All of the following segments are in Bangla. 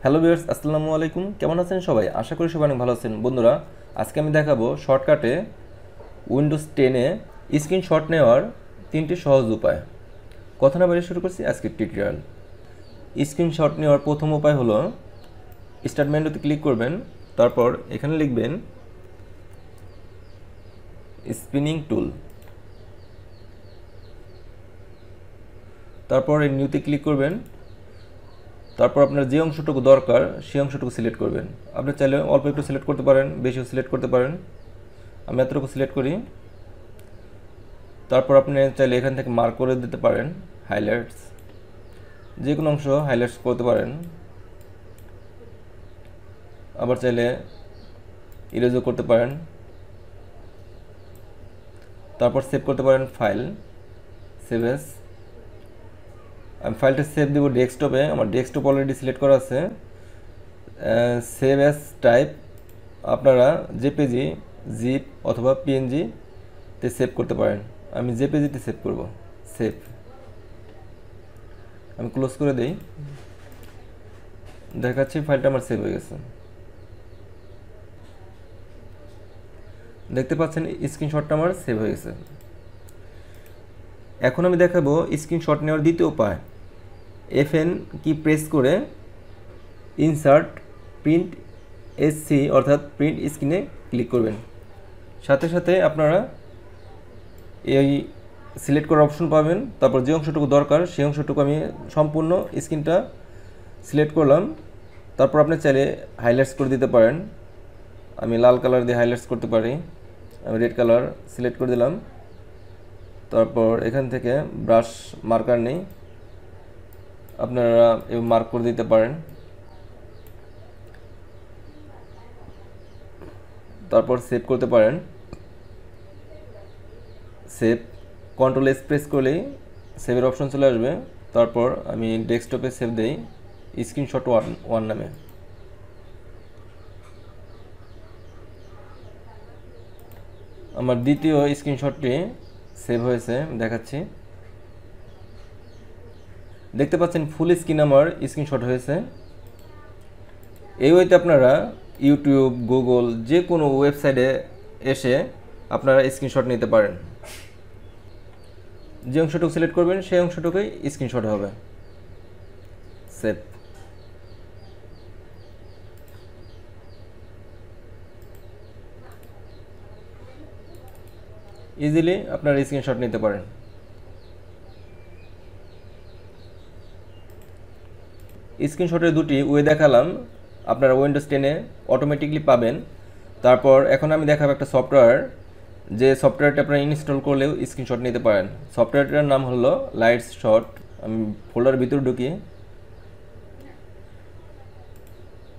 হ্যালো ভিউয়ার্স, আসসালামু আলাইকুম। কেমন আছেন সবাই? আশা করি সবাই অনেক ভালো আছেন। বন্ধুরা, আজকে আমি দেখাবো শর্টকাটে উইন্ডোজ 10-এ স্ক্রিনশট নেওয়ার 3টি সহজ উপায়। কথা না বাড়িয়ে শুরু করছি আজকের টিউটোরিয়াল। স্ক্রিনশট নেওয়ার প্রথম উপায় হলো স্টার্ট মেনুতে ক্লিক করবেন, তারপর এখানে লিখবেন স্পিনিং টুল, তারপর এই নিউতে ক্লিক করবেন, তারপর আপনার যে অংশটুকু দরকার সেই অংশটুকু সিলেক্ট করবেন। আপনি চাইলে অল্প একটু সিলেক্ট করতে পারেন, বেশিও সিলেক্ট করতে পারেন। আমি এতটুকু সিলেক্ট করি। তারপর আপনি চাইলে এখান থেকে মার্ক করে দিতে পারেন, হাইলাইটস, যে কোনো অংশ হাইলাইটস করতে পারেন। আবার চাইলে ইরেজও করতে পারেন। তারপর সেভ করতে পারেন ফাইল, সেভ এস। আমি ফাইলটা সেভ দেবো ডেস্কটপে। আমার ডেস্কটপ অলরেডি সিলেক্ট করা আছে। সেভ এস টাইপ আপনারা জেপিজি, জিপ অথবা পিএনজিতে সেভ করতে পারেন। আমি জেপিজিতে সেভ করব। সেভ, আমি ক্লোজ করে দিই। দেখাচ্ছি ফাইলটা আমার সেভ হয়ে গেছে। দেখতে পাচ্ছেন স্ক্রিনশটটা আমার সেভ হয়ে গেছে। এখন আমি দেখাবো স্ক্রিনশট নেওয়ার দ্বিতীয় উপায়। FN কি প্রেস করে ইনসার্ট প্রিন্ট এসসি অর্থাৎ প্রিন্ট স্ক্রিনে ক্লিক করবেন। সাথে সাথে আপনারা এই সিলেক্ট করার অপশন পাবেন। তারপর যে অংশটুকু দরকার সেই অংশটুকু আমি সম্পূর্ণ স্ক্রিনটা সিলেক্ট করলাম। তারপর আপনি চাইলে হাইলাইটস করে দিতে পারেন। আমি লাল কালার দিয়ে হাইলাইটস করতে পারি। আমি রেড কালার সিলেক্ট করে দিলাম। তারপর এখান থেকে ব্রাশ মার্কার নেই, আপনারা মার্ক করে দিতে পারেন। তারপর সেভ করতে পারেন। সেভ, কন্ট্রোল এস প্রেস করলেই সেভের অপশন চলে আসবে। তারপর আমি ডেস্কটপে সেভ দেই স্ক্রিনশট 1 নামে। আমার দ্বিতীয় স্ক্রিনশটটি সেভ হয়েছে, দেখাচ্ছি। দেখতে পাচ্ছেন ফুল স্ক্রিন আমার স্ক্রিনশট হয়েছে। এই ওয়েতে আপনারা ইউটিউব, গুগল যে কোনো ওয়েবসাইটে এসে আপনারা স্ক্রিনশট নিতে পারেন। যে অংশটুকু সিলেক্ট করবেন সেই অংশটুকুই স্ক্রিনশট হবে। সেভ, ইজিলি আপনারা স্ক্রিনশট নিতে পারেন। স্ক্রিনশটের দুটি ওয়ে দেখালাম, আপনারা উইন্ডোজ 10-এ অটোমেটিকলি পাবেন। তারপর এখন আমি দেখাবো একটা সফটওয়্যার, যে সফটওয়্যারটা আপনারা ইনস্টল করলেও স্ক্রিনশট নিতে পারেন। সফটওয়্যারটার নাম হলো লাইটস শট। আমি ফোল্ডারের ভিতরে ঢুকি।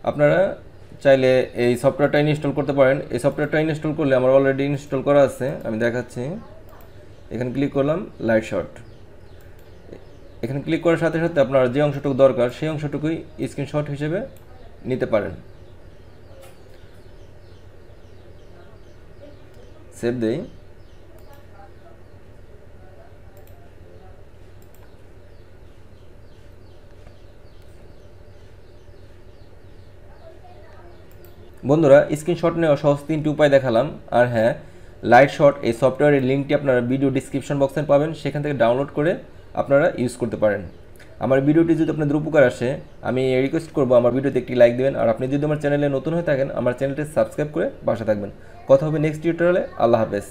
আপনারা চাইলে এই সফটওয়্যারটা ইনস্টল করতে পারেন। এই সফটওয়্যারটা ইনস্টল করলে আমার অলরেডি ইনস্টল করা আছে, আমি দেখাচ্ছি। এখানে ক্লিক করলাম, লাইট শট। এখানে ক্লিক করার সাথে সাথে আপনার যে অংশটুকু দরকার সেই অংশটুকুই স্ক্রিনশট হিসেবে নিতে পারেন। সেভ দেই। বন্ধুরা, স্ক্রিনশট নেওয়া সহজ 3টি উপায় দেখালাম। আর হ্যাঁ, লাইট শট এই সফটওয়্যারের লিঙ্কটি আপনারা ভিডিও ডিসক্রিপশন বক্সে পাবেন, সেখান থেকে ডাউনলোড করে আপনারা ইউজ করতে পারেন। আমার ভিডিওটি যদি আপনাদের উপকার আসে, আমি রিকোয়েস্ট করবো আমার ভিডিওতে একটি লাইক দেবেন। আর আপনি যদি আমার চ্যানেলে নতুন হয়ে থাকেন, আমার চ্যানেলটি সাবস্ক্রাইব করে পাশে থাকবেন। কথা হবে নেক্সট টিউটোরিয়ালে। আল্লাহ হাফেজ।